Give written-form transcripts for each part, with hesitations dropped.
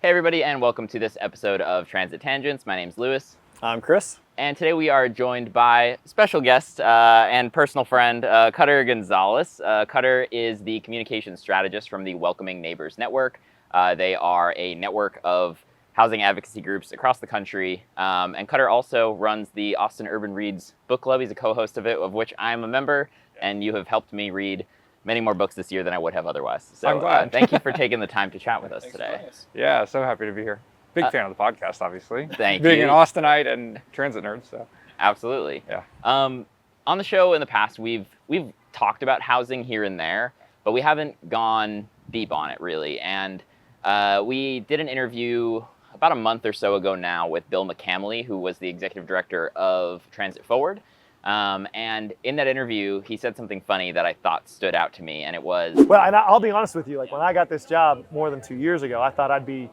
Hey everybody, and welcome to this episode of Transit Tangents. My name's Lewis. I'm Chris. And today we are joined by special guest and personal friend, Cutter Gonzalez. Cutter is the communications strategist from the Welcoming Neighbors Network. They are a network of housing advocacy groups across the country. And Cutter also runs the Austin Urban Reads book club. He's a co-host of it, of which I'm a member, and you have helped me read many more books this year than I would have otherwise. So I'm glad. Thank you for taking the time to chat with us today. Yeah, so happy to be here. Big fan of the podcast, obviously. Thank Being you. an Austinite and transit nerd, so. Absolutely. Yeah. On the show in the past, we've talked about housing here and there, but we haven't gone deep on it really. And we did an interview about a month or so ago now with Bill McCamley, who was the executive director of Transit Forward. And in that interview, he said something funny that I thought stood out to me, and it was... Well, and I'll be honest with you, like when I got this job more than 2 years ago, I thought I'd be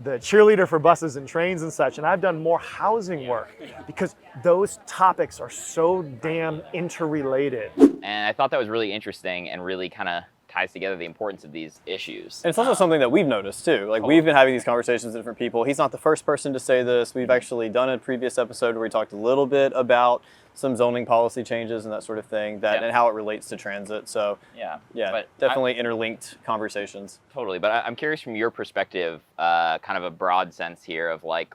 the cheerleader for buses and trains and such, and I've done more housing work because those topics are so damn interrelated. And I thought that was really interesting and really kind of ties together the importance of these issues. And it's also something that we've noticed too. Like we've been having these conversations with different people. He's not the first person to say this. We've actually done a previous episode where we talked a little bit about some zoning policy changes and that sort of thing, that and how it relates to transit. So yeah, but definitely interlinked conversations. Totally, but I'm curious from your perspective, kind of a broad sense here of like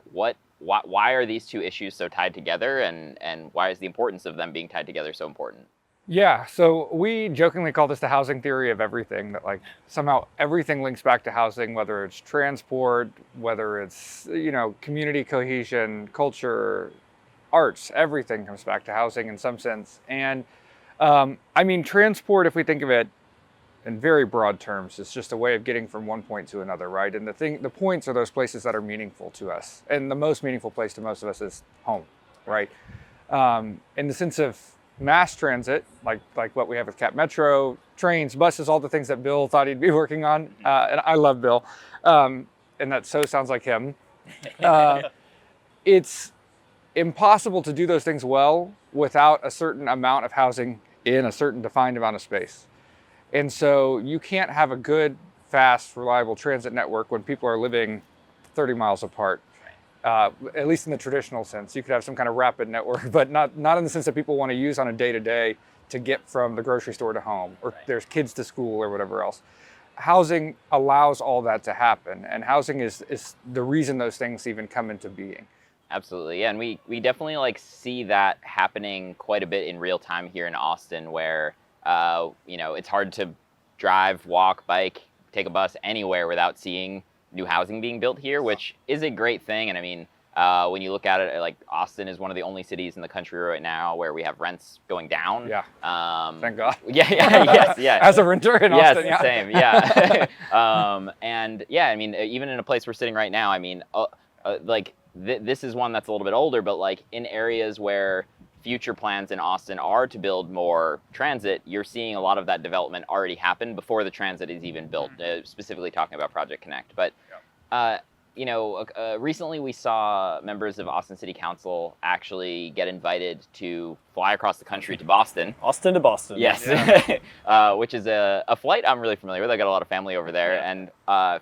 why are these two issues so tied together, and why is the importance of them being tied together so important? Yeah, so we jokingly call this the housing theory of everything, that like somehow everything links back to housing, whether it's transport, whether it's, community cohesion, culture, arts, everything comes back to housing in some sense. And transport, if we think of it in very broad terms, is just a way of getting from one point to another, right? And the points are those places that are meaningful to us. And the most meaningful place to most of us is home, right? In the sense of mass transit, like what we have with Cap Metro, trains, buses, all the things that Bill thought he'd be working on. And I love Bill. And that so sounds like him. It's impossible to do those things well without a certain amount of housing in a certain defined amount of space. And so you can't have a good, fast, reliable transit network when people are living 30 miles apart. At least in the traditional sense. You could have some kind of rapid network, but not in the sense that people want to use on a day-to-day to get from the grocery store to home, or there's kids to school or whatever else. Housing allows all that to happen, and housing is the reason those things even come into being. Absolutely, yeah, and we definitely see that happening quite a bit in real time here in Austin, where it's hard to drive, walk, bike, take a bus anywhere without seeing new housing being built here, which is a great thing. And I mean, when you look at it, like Austin is one of the only cities in the country right now where we have rents going down. Yeah. Thank God. Yeah. As a renter in Austin, yes, same. Yeah. And yeah, I mean, even in a place we're sitting right now, I mean, this is one that's a little bit older, but like in areas where future plans in Austin are to build more transit, you're seeing a lot of that development already happen before the transit is even built, specifically talking about Project Connect. But, recently we saw members of Austin City Council actually get invited to fly across the country to Boston. Austin to Boston. Yes, yeah. Which is a flight I'm really familiar with. I got a lot of family over there, and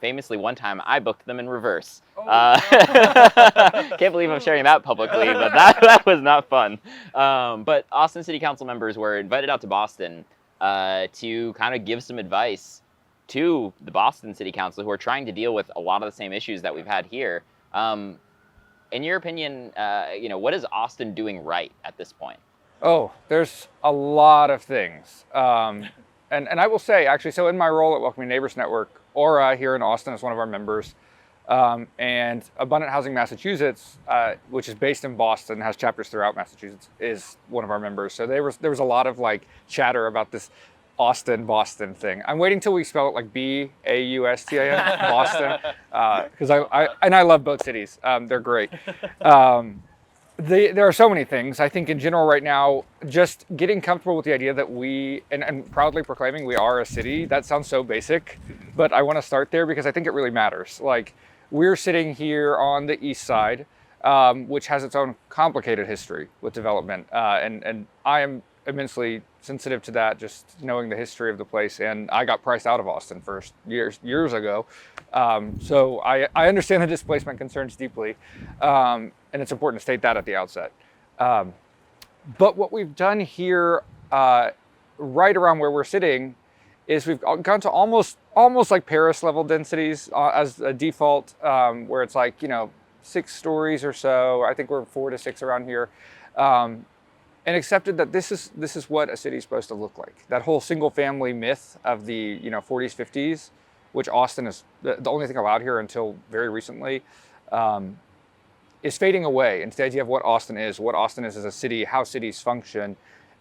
famously one time I booked them in reverse. Can't believe I'm sharing that publicly, but that was not fun. But Austin City Council members were invited out to Boston to kind of give some advice to the Boston City Council, who are trying to deal with a lot of the same issues that we've had here. In your opinion, what is Austin doing right at this point? Oh, there's a lot of things. And I will say, actually, so in my role at Welcoming Neighbors Network, Aura here in Austin is one of our members. And Abundant Housing Massachusetts, which is based in Boston, has chapters throughout Massachusetts, is one of our members. So there was a lot of chatter about this Boston thing. I'm waiting till we spell it like Baustin, Boston, because I love both cities. They're great. There are so many things. I think in general right now, just getting comfortable with the idea that and proudly proclaiming we are a city, that sounds so basic, but I want to start there because I think it really matters. Like, we're sitting here on the east side, which has its own complicated history with development. And I am immensely sensitive to that, just knowing the history of the place. And I got priced out of Austin first years ago. So I understand the displacement concerns deeply. And it's important to state that at the outset. But what we've done here, right around where we're sitting, is we've gone to almost like Paris level densities as a default, where it's like, 6 stories or so. I think we're 4 to 6 around here. And accepted that this is what a city's supposed to look like. That whole single family myth of the 40s, 50s, which Austin is the only thing allowed here until very recently, is fading away. And it's the idea of what Austin is as a city, how cities function.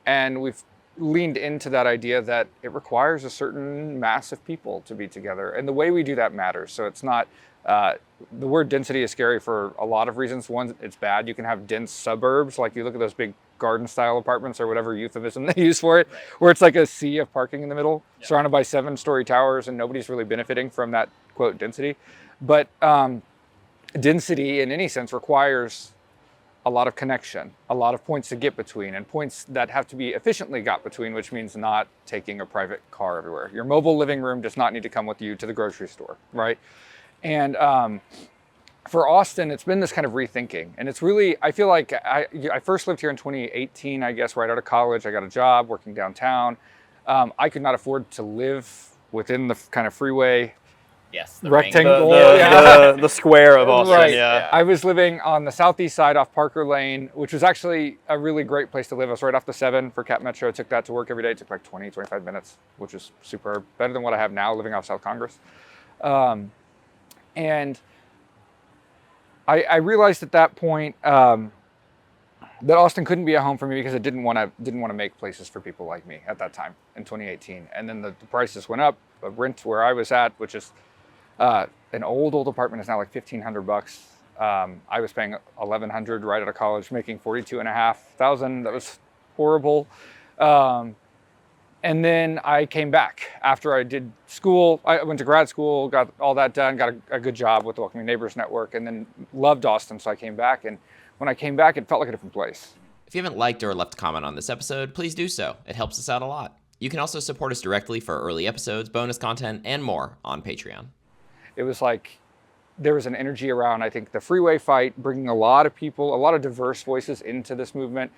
And we've leaned into that idea that it requires a certain mass of people to be together. And the way we do that matters. So it's not, the word density is scary for a lot of reasons. One, it's bad. You can have dense suburbs. Like you look at those big garden style apartments or whatever euphemism they use for it, where it's like a sea of parking in the middle, surrounded by 7-story towers, and nobody's really benefiting from that, quote, density. But density in any sense requires a lot of connection, a lot of points to get between, and points that have to be efficiently got between, which means not taking a private car everywhere. Your mobile living room does not need to come with you to the grocery store, right? And for Austin, it's been this kind of rethinking. And it's really, I feel like I first lived here in 2018, I guess, right out of college. I got a job working downtown. I could not afford to live within the kind of freeway rectangle. The square of Austin, right. yeah. I was living on the southeast side off Parker Lane, which was actually a really great place to live. I was right off the 7 for Cap Metro. I took that to work every day. It took like 20, 25 minutes, which is superb. Better than what I have now living off South Congress. And I realized at that point that Austin couldn't be a home for me because it didn't want to make places for people like me at that time in 2018. And then the prices went up. The rent where I was at, which is an old apartment, is now like $1,500. I was paying $1,100 right out of college, making $42,500. That was horrible. And then I came back after I did school. I went to grad school, got all that done, got a good job with the Welcoming Neighbors Network, and then loved Austin, so I came back. And when I came back, it felt like a different place. If you haven't liked or left a comment on this episode, please do so. It helps us out a lot. You can also support us directly for early episodes, bonus content, and more on Patreon. It was like there was an energy around, I think, the freeway fight, bringing a lot of people, a lot of diverse voices into this movement.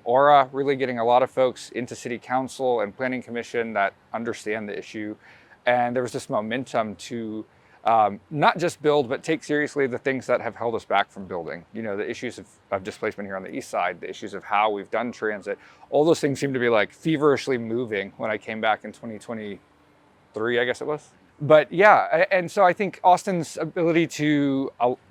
Aura really getting a lot of folks into city council and planning commission that understand the issue. And there was this momentum to not just build, but take seriously the things that have held us back from building. The issues of displacement here on the east side, the issues of how we've done transit, all those things seem to be like feverishly moving when I came back in 2023, I guess it was. But yeah, and so I think Austin's ability to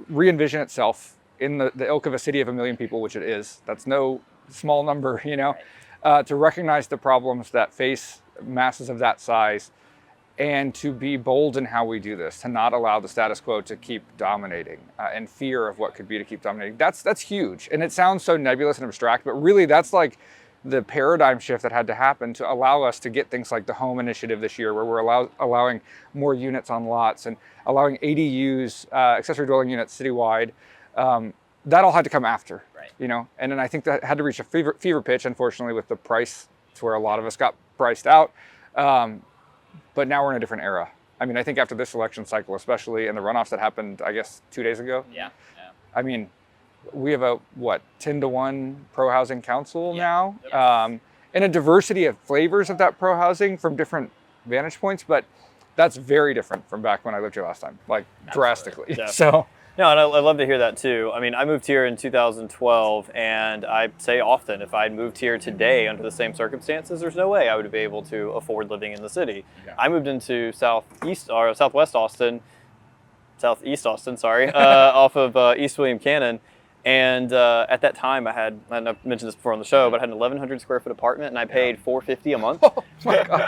re-envision itself in the ilk of a city of 1 million people, which it is, that's no small number, to recognize the problems that face masses of that size and to be bold in how we do this, to not allow the status quo to keep dominating and fear of what could be to keep dominating. That's huge. And it sounds so nebulous and abstract, but really that's like the paradigm shift that had to happen to allow us to get things like the home initiative this year, where we're allowing more units on lots and allowing ADUs, accessory dwelling units citywide. That all had to come after, and then I think that had to reach a fever pitch, unfortunately, with the price to where a lot of us got priced out. But now we're in a different era. I mean, I think after this election cycle, especially, and the runoffs that happened, I guess, 2 days ago. Yeah. I mean, we have a 10-to-1 pro-housing council now, and a diversity of flavors of that pro-housing from different vantage points, but that's very different from back when I lived here last time, like drastically. Yeah. So. No, and I love to hear that too. I mean, I moved here in 2012, and I say often, if I'd moved here today under the same circumstances, there's no way I would be able to afford living in the city. Yeah. I moved into southeast Austin, off of East William Cannon. And at that time, I've mentioned this before on the show, but I had an 1,100 square foot apartment, and I paid $450 a month. Oh,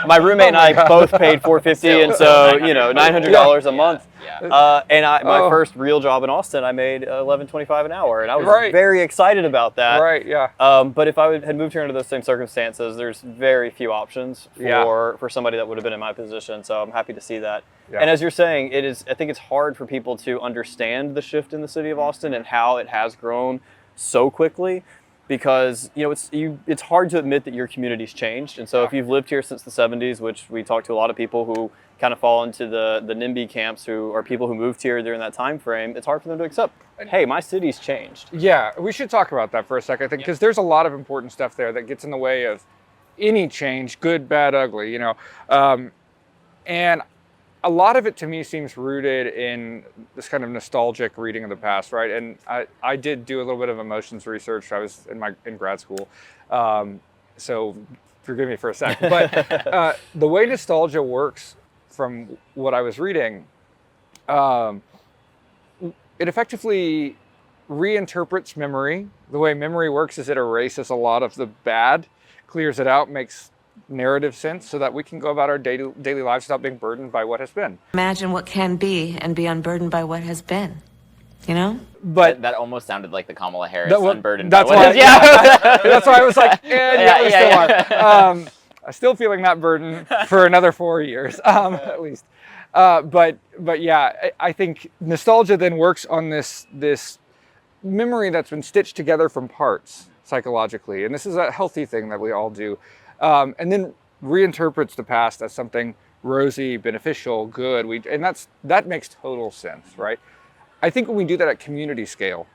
my roommate and I both paid $450, and so $900 a month. Yeah. And my first real job in Austin, I made $11.25 an hour, and I was very excited about that. Right. Yeah. But if I had moved here under those same circumstances, there's very few options for somebody that would have been in my position. So I'm happy to see that. Yeah. And as you're saying, I think it's hard for people to understand the shift in the city of Austin and how it has grown so quickly, because it's hard to admit that your community's changed. And so if you've lived here since the 70s, which we talk to a lot of people who kind of fall into the NIMBY camps, who are people who moved here during that time frame, it's hard for them to accept, hey, my city's changed. Yeah, we should talk about that for a second, I think, because there's a lot of important stuff there that gets in the way of any change, good, bad, ugly, and a lot of it to me seems rooted in this kind of nostalgic reading of the past, right? And I did do a little bit of emotions research. I was in grad school, so forgive me for a sec. But the way nostalgia works, from what I was reading, it effectively reinterprets memory. The way memory works is it erases a lot of the bad, clears it out, makes narrative sense, so that we can go about our daily lives without being burdened by what has been. Imagine what can be and be unburdened by what has been, But that almost sounded like the Kamala Harris unburdened. That's by why. what is, yeah. That's why I was like, we still are. I'm still feeling that burden for another 4 years, at least. But yeah, I think nostalgia then works on this memory that's been stitched together from parts psychologically, and this is a healthy thing that we all do, and then reinterprets the past as something rosy, beneficial, good. And that makes total sense, right? I think when we do that at community scale,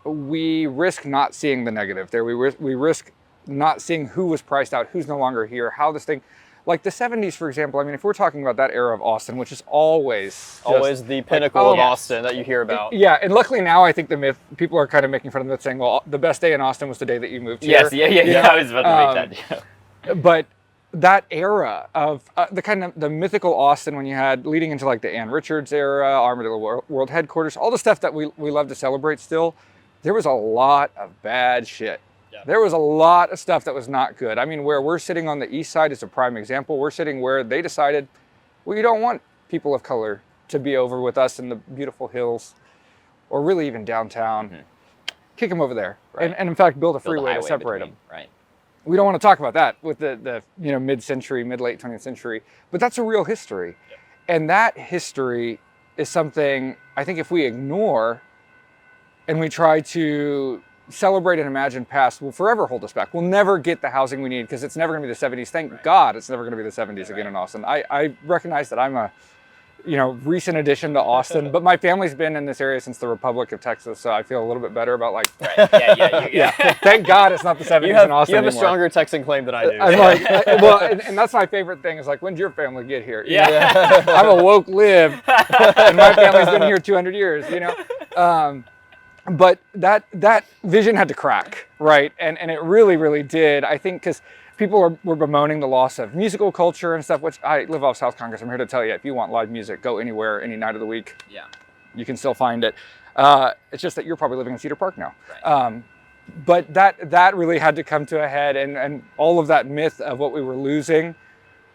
we risk not seeing the negative there. We risk not seeing who was priced out, who's no longer here, how this thing, like the 70s, for example. I mean, if we're talking about that era of Austin, which is always the pinnacle of Austin that you hear about. Yeah, and luckily now I think the myth, people are kind of making fun of the myth, saying, well, the best day in Austin was the day that you moved here. Yes, yeah. I was about to make that joke. But that era of the mythical Austin, when you had leading into like the Ann Richards era, Armadillo World Headquarters, all the stuff that we love to celebrate still, there was a lot of bad shit. Yeah. There was a lot of stuff that was not good. I mean, where we're sitting on the east side is a prime example. We're sitting where they decided, we don't want people of color to be over with us in the beautiful hills, or really even downtown. Mm-hmm. Kick them over there, right. and in fact build a freeway to separate them. Right. We don't want to talk about that with the mid-century, mid-late 20th century, but that's a real history. Yeah. And that history is something I think if we ignore and we try to celebrate and imagine past, will forever hold us back. We'll never get the housing we need because it's never going to be the 70s. Thank God it's never going to be the 70s again in Austin. I recognize that I'm a recent addition to Austin, but my family's been in this area since the Republic of Texas, so I feel a little bit better about Yeah. Thank God it's not the 70s in Austin You have anymore. a stronger Texan claim than I do. I'm like, and that's my favorite thing is like, when did your family get here? Yeah. I'm a woke live, and my family's been here 200 years, But that vision had to crack, right? And it really, really did. I think because people were bemoaning the loss of musical culture and stuff, which I live off South Congress. I'm here to tell you, if you want live music, go anywhere, any night of the week. Yeah. You can still find it. It's just that you're probably living in Cedar Park now. Right. But that really had to come to a head, and all of that myth of what we were losing,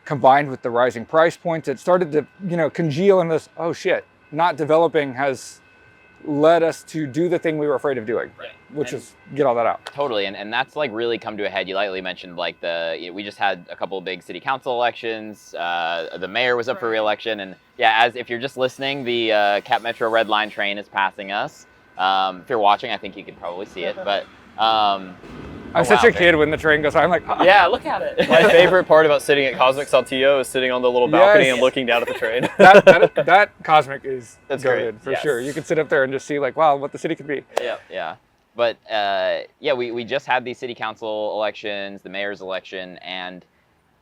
combined with the rising price points, it started to congeal in this, oh shit, not developing has led us to do the thing we were afraid of doing, which is get all that out. Totally, and that's like really come to a head. You lightly mentioned like we just had a couple of big city council elections. The mayor was up for re-election, and as if you're just listening, the Cap Metro Red Line train is passing us. If you're watching, I think you could probably see it, but I'm such a kid when the train goes. I'm like, yeah, look at it. My favorite part about sitting at Cosmic Saltillo is sitting on the little balcony and looking down at the train. that Cosmic is good for sure. You can sit up there and just see like, wow, what the city could be. Yeah. But we just had these city council elections, the mayor's election, and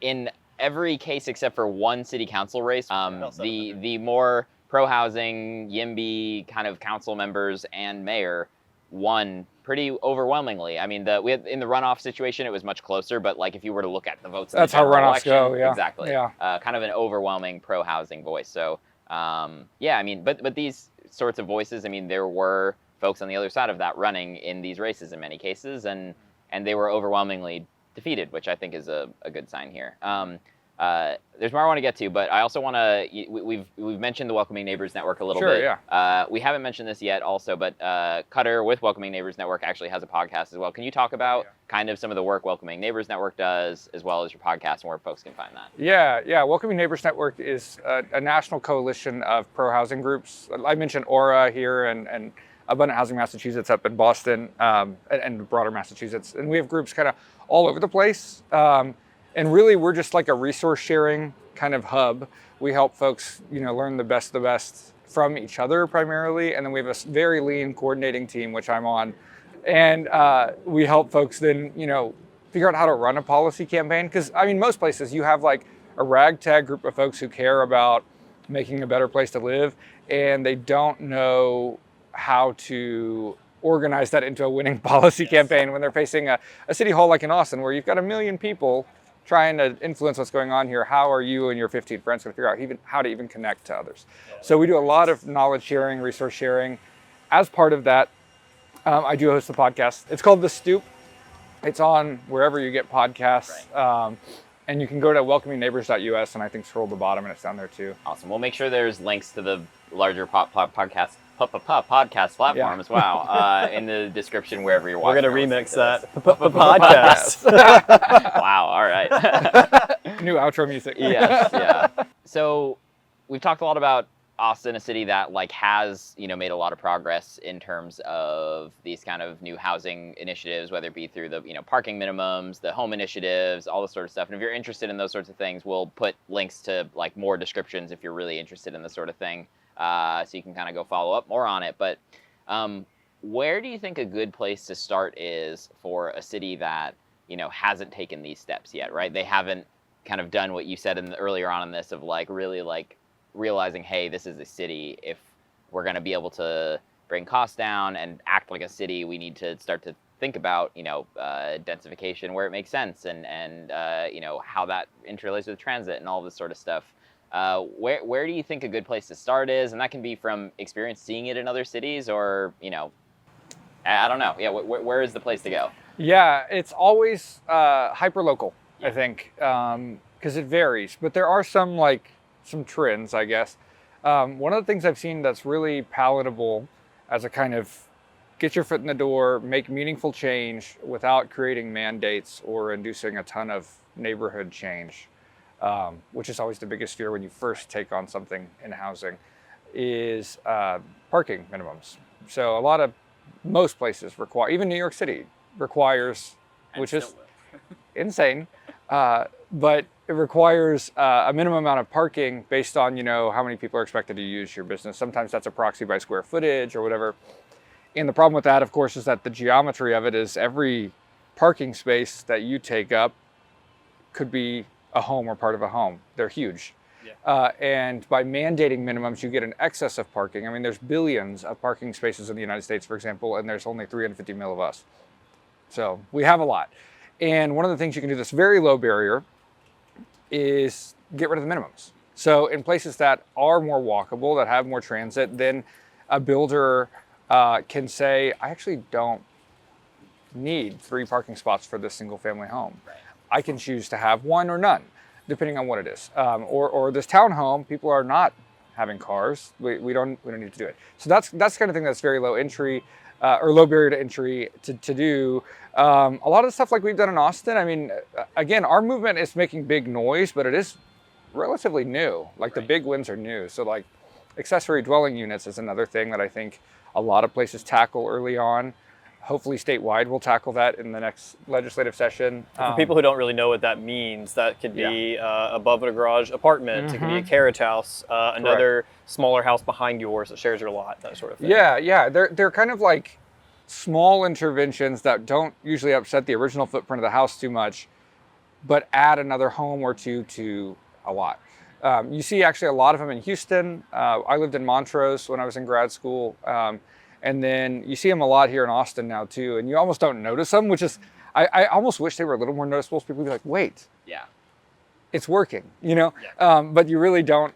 in every case except for one city council race, the more pro-housing, YIMBY kind of council members and mayor won pretty overwhelmingly. I mean, we had in the runoff situation, it was much closer, but like if you were to look at the votes, that's how runoffs go. Yeah, exactly. Yeah, kind of an overwhelming pro-housing voice. So, I mean, but these sorts of voices, I mean, there were folks on the other side of that running in these races in many cases, and they were overwhelmingly defeated, which I think is a good sign here. There's more I want to get to, but I also want to. We've mentioned the Welcoming Neighbors Network a little bit. Sure, yeah. We haven't mentioned this yet, also, but Cutter with Welcoming Neighbors Network actually has a podcast as well. Can you talk about kind of some of the work Welcoming Neighbors Network does, as well as your podcast and where folks can find that? Yeah. Welcoming Neighbors Network is a national coalition of pro-housing groups. I mentioned Aura here, and Abundant Housing Massachusetts up in Boston, and broader Massachusetts. And we have groups kind of all over the place. And really, we're just like a resource sharing kind of hub. We help folks, learn the best of the best from each other primarily. And then we have a very lean coordinating team, which I'm on. And we help folks then, figure out how to run a policy campaign. Because, most places you have like a ragtag group of folks who care about making a better place to live, and they don't know how to organize that into a winning policy campaign when they're facing a city hall like in Austin, where you've got 1 million people trying to influence what's going on here. How are you and your 15 friends going to figure out how to even connect to others? So we do a lot of knowledge sharing, resource sharing. As part of that, I do host a podcast. It's called The Stoop. It's on wherever you get podcasts. Right. And you can go to welcomingneighbors.us and I think scroll to the bottom and it's down there too. Awesome. We'll make sure there's links to the larger podcast platform as well in the description wherever you're watching. We're going to remix that. Podcast. Wow. All right. New outro music. Yes. Yeah. So we've talked a lot about Austin, a city that has made a lot of progress in terms of these kind of new housing initiatives, whether it be through the parking minimums, the home initiatives, all this sort of stuff. And if you're interested in those sorts of things, we'll put links to more descriptions if you're really interested in this sort of thing, so you can kind of go follow up more on it. But where do you think a good place to start is for a city that hasn't taken these steps yet? Right? They haven't kind of done what you said earlier on in this of really realizing, hey, this is a city. If we're going to be able to bring costs down and act like a city, we need to start to think about, densification where it makes sense, and how that interrelates with transit and all this sort of stuff. Where do you think a good place to start is? And that can be from experience seeing it in other cities, or I don't know. Yeah, where is the place to go? Yeah, it's always hyper local. I think, because it varies, but there are some trends, I guess. One of the things I've seen that's really palatable as a kind of get your foot in the door, make meaningful change without creating mandates or inducing a ton of neighborhood change, which is always the biggest fear when you first take on something in housing, is parking minimums. So most places require, even New York City requires, which is insane, but it requires a minimum amount of parking based on, how many people are expected to use your business. Sometimes that's a proxy by square footage or whatever. And the problem with that, of course, is that the geometry of it is every parking space that you take up could be a home or part of a home. They're huge. Yeah. And by mandating minimums, you get an excess of parking. There's billions of parking spaces in the United States, for example, and there's only 350 mil of us. So we have a lot. And one of the things you can do that's very low barrier is get rid of the minimums. So in places that are more walkable, that have more transit, then a builder can say, I actually don't need 3 parking spots for this single family home. Right. I can choose to have 1 or none, depending on what it is. Or this townhome, people are not having cars. We don't need to do it. So that's the kind of thing that's very low entry, or low barrier to entry to do. A lot of the stuff like we've done in Austin, again, our movement is making big noise, but it is relatively new. The big wins are new. So accessory dwelling units is another thing that I think a lot of places tackle early on. Hopefully statewide we'll tackle that in the next legislative session. For people who don't really know what that means, that could be above a garage apartment, mm-hmm. It could be a carriage house, another smaller house behind yours that shares your lot, that sort of thing. Yeah. They're kind of like small interventions that don't usually upset the original footprint of the house too much, but add another home or two to a lot. You see actually a lot of them in Houston. I lived in Montrose when I was in grad school. And then you see them a lot here in Austin now too. And you almost don't notice them, which is, I almost wish they were a little more noticeable. So people would be like, wait, it's working, but you really don't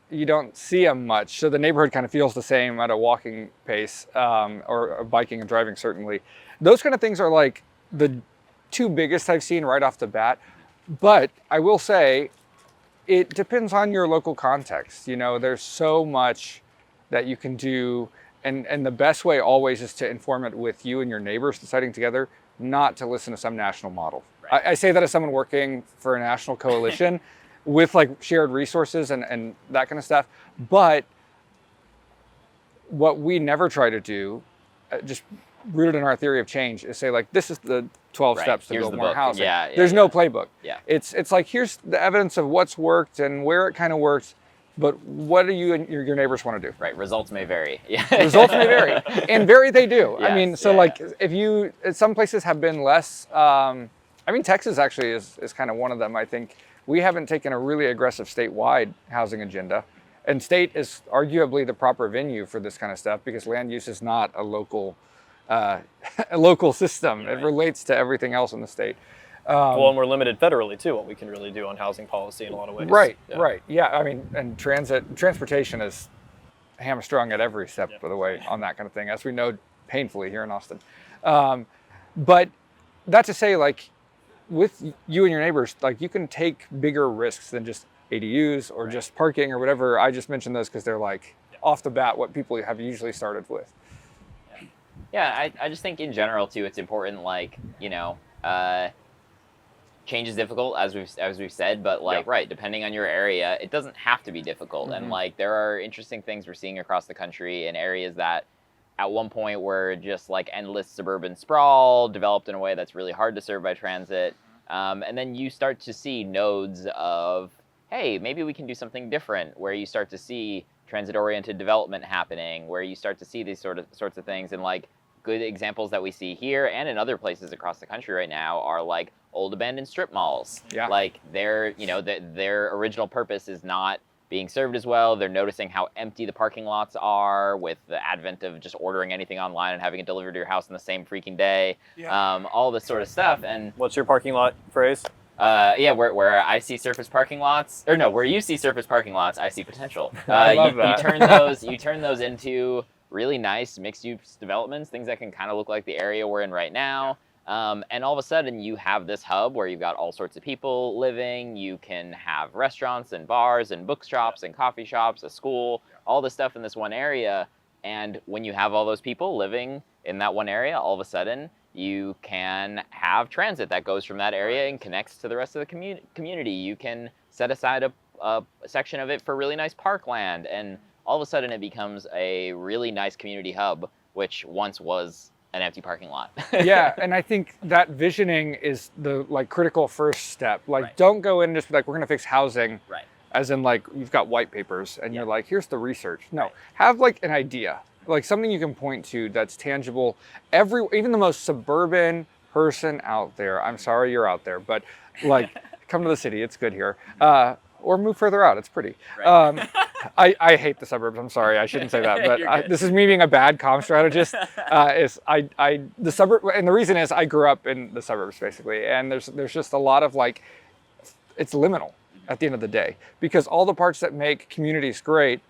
see them much. So the neighborhood kind of feels the same at a walking pace, or biking and driving certainly. Those kind of things are like the 2 biggest I've seen right off the bat. But I will say, it depends on your local context. There's so much that you can do, and the best way always is to inform it with you and your neighbors deciding together, not to listen to some national model. Right. I say that as someone working for a national coalition with shared resources and that kind of stuff. But what we never try to do just rooted in our theory of change, is say like, this is the 12 Right. steps to Here's build the more book. housing. Yeah, There's yeah. no playbook. Yeah. It's like, here's the evidence of what's worked and where it kind of works, but what do you and your neighbors want to do? Right. Results may vary. Yeah. Results may vary, and vary they do. I Yes, mean, so yeah, like yeah. if you, some places have been less, I mean, Texas actually is kind of one of them. I think we haven't taken a really aggressive statewide housing agenda, and state is arguably the proper venue for this kind of stuff because land use is not a local system. It relates to everything else in the state. Well, and we're limited federally too, what we can really do on housing policy in a lot of ways. Right, Yeah. right. Yeah, I mean, and transportation is hamstrung at every step of the way on that kind of thing, as we know painfully here in Austin. But that to say, like, with you and your neighbors, like, you can take bigger risks than just ADUs or just parking or whatever. I just mentioned those because they're like off the bat what people have usually started with. Yeah, I just think in general too, it's important. Like, you know, change is difficult, as we've said, but like, right, depending on your area, it doesn't have to be difficult. And like, there are interesting things we're seeing across the country in areas that at one point were just like endless suburban sprawl, developed in a way that's really hard to serve by transit. And then you start to see nodes of, hey, maybe we can do something different, where you start to see transit-oriented development happening, where you start to see these sorts of things. And like, good examples that we see here and in other places across the country right now are like old abandoned strip malls. Yeah. Like, their original purpose is not being served as well. They're noticing how empty the parking lots are with the advent of just ordering anything online and having it delivered to your house in the same freaking day. All this sort of stuff. And What's your parking lot phrase? where I see surface parking lots, or no, where you see surface parking lots, I see potential. I love that. You turn those into really nice mixed-use developments, things that can kind of look like the area we're in right now. And all of a sudden, you have this hub where you've got all sorts of people living. You can have restaurants and bars and bookshops and coffee shops, a school, all this stuff in this one area. And when you have all those people living in that one area, all of a sudden, you can have transit that goes from that area and connects to the rest of the community. You can set aside a section of it for really nice parkland, and all of a sudden it becomes a really nice community hub, which once was an empty parking lot. Yeah, and I think that visioning is the like critical first step. Like, don't go in and just be like, we're gonna fix housing. Right. As in like, you've got white papers and you're like, here's the research. No, have like an idea, like something you can point to that's tangible. Even the most suburban person out there, I'm sorry you're out there, but like, come to the city, it's good here. Or move further out, it's pretty. Right. I hate the suburbs, I'm sorry, I shouldn't say that, but this is me being a bad comm strategist. The suburb, and the reason is I grew up in the suburbs basically, and there's just a lot of like, it's liminal at the end of the day, because all the parts that make communities great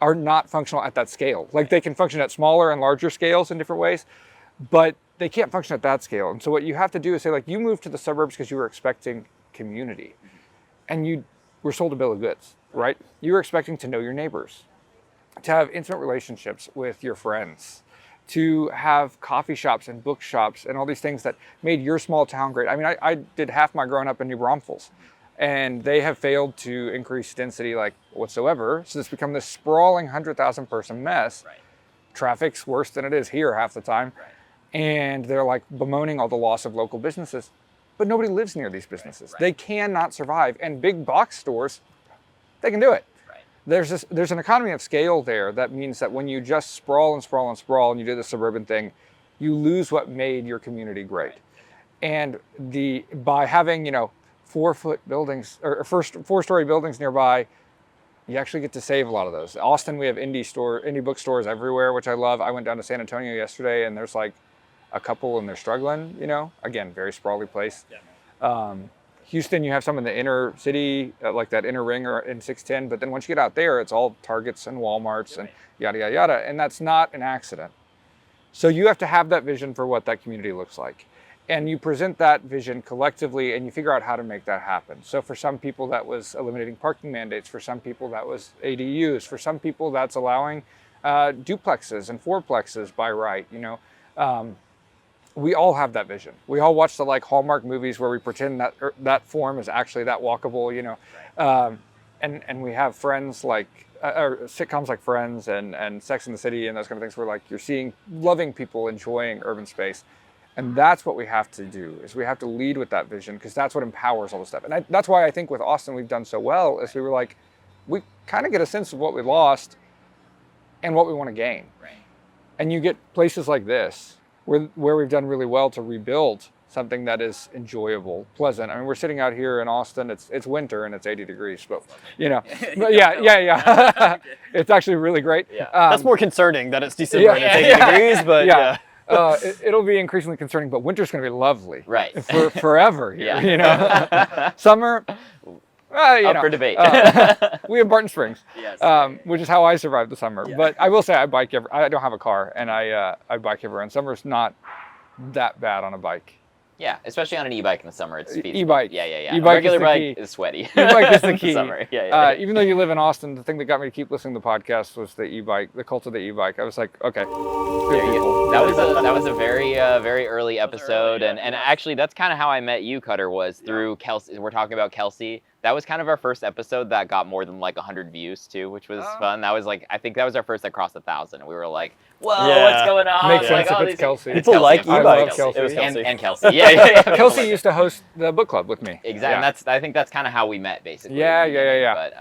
are not functional at that scale. Like, they can function at smaller and larger scales in different ways, but they can't function at that scale. And so what you have to do is say, like, you moved to the suburbs because you were expecting community, and you were sold a bill of goods, right? You were expecting to know your neighbors, to have intimate relationships with your friends, to have coffee shops and bookshops and all these things that made your small town great. I mean, I did half my growing up in New Braunfels, and they have failed to increase density like whatsoever. So it's become this sprawling 100,000 person mess. Right. Traffic's worse than it is here half the time. Right. And they're like bemoaning all the loss of local businesses, but nobody lives near these businesses. Right. They cannot survive. And big box stores, they can do it. Right. There's an economy of scale there that means that when you just sprawl and sprawl and sprawl and you do the suburban thing, you lose what made your community great. And by having, 4-foot buildings or four-story buildings nearby, you actually get to save a lot of those. Austin, we have indie bookstores everywhere, which I love. I went down to San Antonio yesterday, and there's like a couple, and they're struggling. Again, very sprawly place. Yeah. Houston, you have some in the inner city, like that inner ring or in 610. But then once you get out there, it's all Targets and Walmarts and yada yada yada, and that's not an accident. So you have to have that vision for what that community looks like. And you present that vision collectively, and you figure out how to make that happen. So for some people, that was eliminating parking mandates. For some people, that was ADUs. For some people, that's allowing duplexes and fourplexes by right. We all have that vision. We all watch the like Hallmark movies where we pretend that that form is actually that walkable. And we have friends like or sitcoms like Friends and Sex and the City and those kind of things, where like you're seeing loving people enjoying urban space. And that's what we have to do, is we have to lead with that vision, because that's what empowers all this stuff. And that's why I think with Austin we've done so well, is we were like, we kind of get a sense of what we lost and what we want to gain. Right. And you get places like this where we've done really well to rebuild something that is enjoyable, pleasant. I mean, we're sitting out here in Austin. It's winter and it's 80 degrees, but but yeah. It's actually really great. Yeah. That's more concerning that it's December and it's 80 degrees, but yeah. It'll be increasingly concerning, but winter's going to be lovely. Right. For forever here, Summer, Up for debate. we have Barton Springs, Yes. which is how I survived the summer. Yeah. But I will say I don't have a car, and I bike everywhere, and summer's not that bad on a bike. Yeah, especially on an e-bike in the summer, it's feasible. E-bike. Yeah. E-bike A regular is the bike key. is sweaty. E-bike is the key. Summer. Yeah. Even though you live in Austin, the thing that got me to keep listening to the podcast was the e-bike, the cult of the e-bike. I was like, okay, There you go. That was a very very early episode, and actually that's kind of how I met you, Cutter, was through Kelsey. We're talking about Kelsey. That was kind of our first episode that got more than like 100 views too, which was fun. That was like, I think that was our first that crossed 1,000, and we were like, whoa, what's going on? Makes sense like, if it's Kelsey. People like I love e-bikes. Kelsey. It was Kelsey. And Kelsey. Yeah. Kelsey used to host the book club with me. Exactly. And I think that's kind of how we met, basically. Yeah. But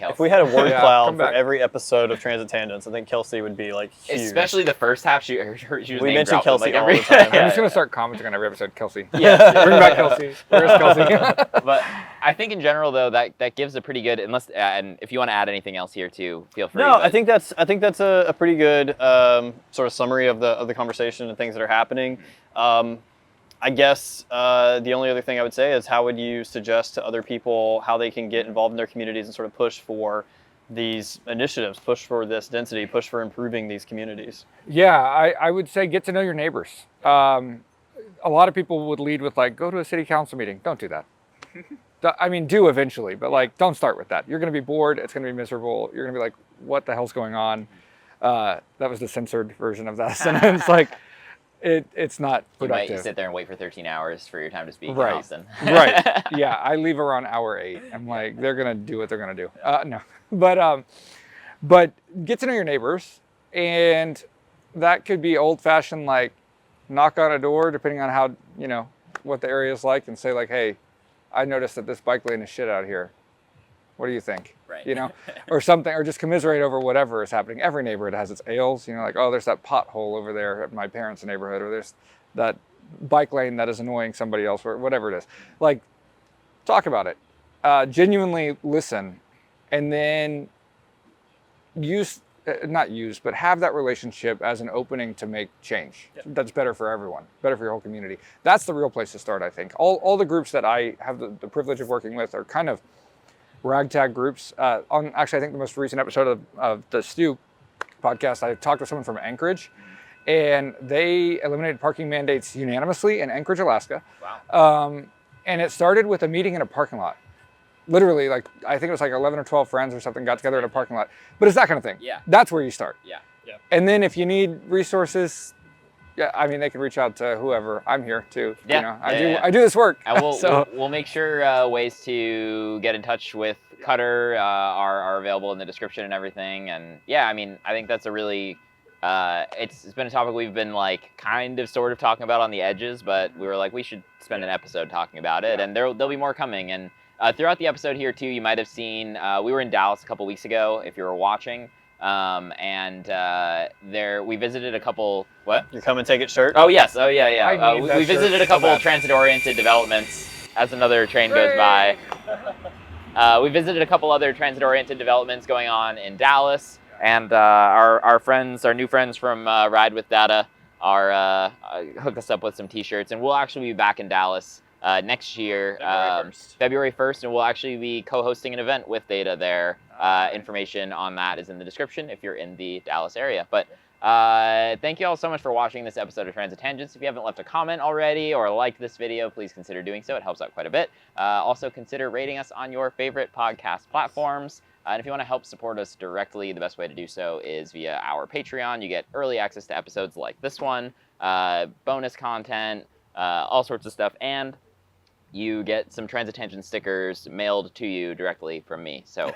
if we had a word cloud come for back. every episode of Transit Tangents, I think Kelsey would be like huge. Especially the first half, she was We name mentioned dropping, Kelsey like, all every the time. I'm just going to start commenting on every episode, Kelsey. Yes. Bring back Kelsey. Where's Kelsey? But I think in general, though, that gives a pretty good, unless, and if you want to add anything else here too, feel free. No, but- I think that's a pretty good sort of summary of the conversation and things that are happening. I guess the only other thing I would say is, how would you suggest to other people how they can get involved in their communities and sort of push for these initiatives, push for this density, push for improving these communities? Yeah, I would say get to know your neighbors. A lot of people would lead with like, go to a city council meeting. Don't do that. I mean, do eventually, but like, don't start with that. You're going to be bored. It's going to be miserable. You're going to be like, what the hell's going on? That was the censored version of that sentence. Like, it's not You productive. might sit there and wait for 13 hours for your time to speak in Right. Austin. Right. Yeah, I leave around hour 8. I'm like, they're gonna do what they're gonna do. No, but get to know your neighbors, and that could be old-fashioned, like knock on a door, depending on how what the area is like, and say like, hey, I noticed that this bike lane is shit out here. What do you think? Right. Or something, or just commiserate over whatever is happening. Every neighborhood has its ails, like, oh, there's that pothole over there at my parents' neighborhood, or there's that bike lane that is annoying somebody else, or whatever it is. Like, talk about it. Genuinely listen, and then but have that relationship as an opening to make change. Yep. That's better for everyone, better for your whole community. That's the real place to start, I think. All the groups that I have the privilege of working with are kind of ragtag groups. On actually, I think the most recent episode of the Stu podcast, I talked to someone from Anchorage, and they eliminated parking mandates unanimously in Anchorage, Alaska. Wow. And it started with a meeting in a parking lot. Literally, like, I think it was like 11 or 12 friends or something got together in a parking lot. But it's that kind of thing. Yeah. That's where you start. Yeah. And then if you need resources, I mean, they can reach out to whoever. I'm here too. Yeah. I do this work. And So- we'll make sure ways to get in touch with Cutter are available in the description and everything. And yeah, I mean, I think that's a really it's been a topic we've been like kind of sort of talking about on the edges, but we were like, we should spend an episode talking about it, and there'll be more coming. And throughout the episode here too, you might have seen we were in Dallas a couple weeks ago if you were watching. And there we visited a couple. What? Your come and take it shirt. Oh yes. Oh yeah. I need that We shirt visited a so couple bad. transit-oriented developments as another train goes by. We visited a couple other transit-oriented developments going on in Dallas, and our new friends from Ride with Data hooked us up with some T-shirts, and we'll actually be back in Dallas next year, February 1st, and we'll actually be co-hosting an event with Data there. Information on that is in the description if you're in the Dallas area. But thank you all so much for watching this episode of Transit Tangents. If you haven't left a comment already or liked this video, please consider doing so. It helps out quite a bit. Also consider rating us on your favorite podcast platforms. And if you want to help support us directly, the best way to do so is via our Patreon. You get early access to episodes like this one, bonus content, all sorts of stuff, and you get some Transit Tangent stickers mailed to you directly from me. So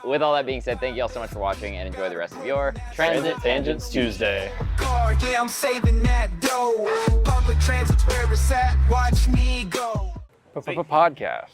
with all that being said, thank you all so much for watching and enjoy the rest of your Transit Tangents Tuesday. Yeah, I'm saving that dough. Public transit's where it's at. Watch me go. Podcast.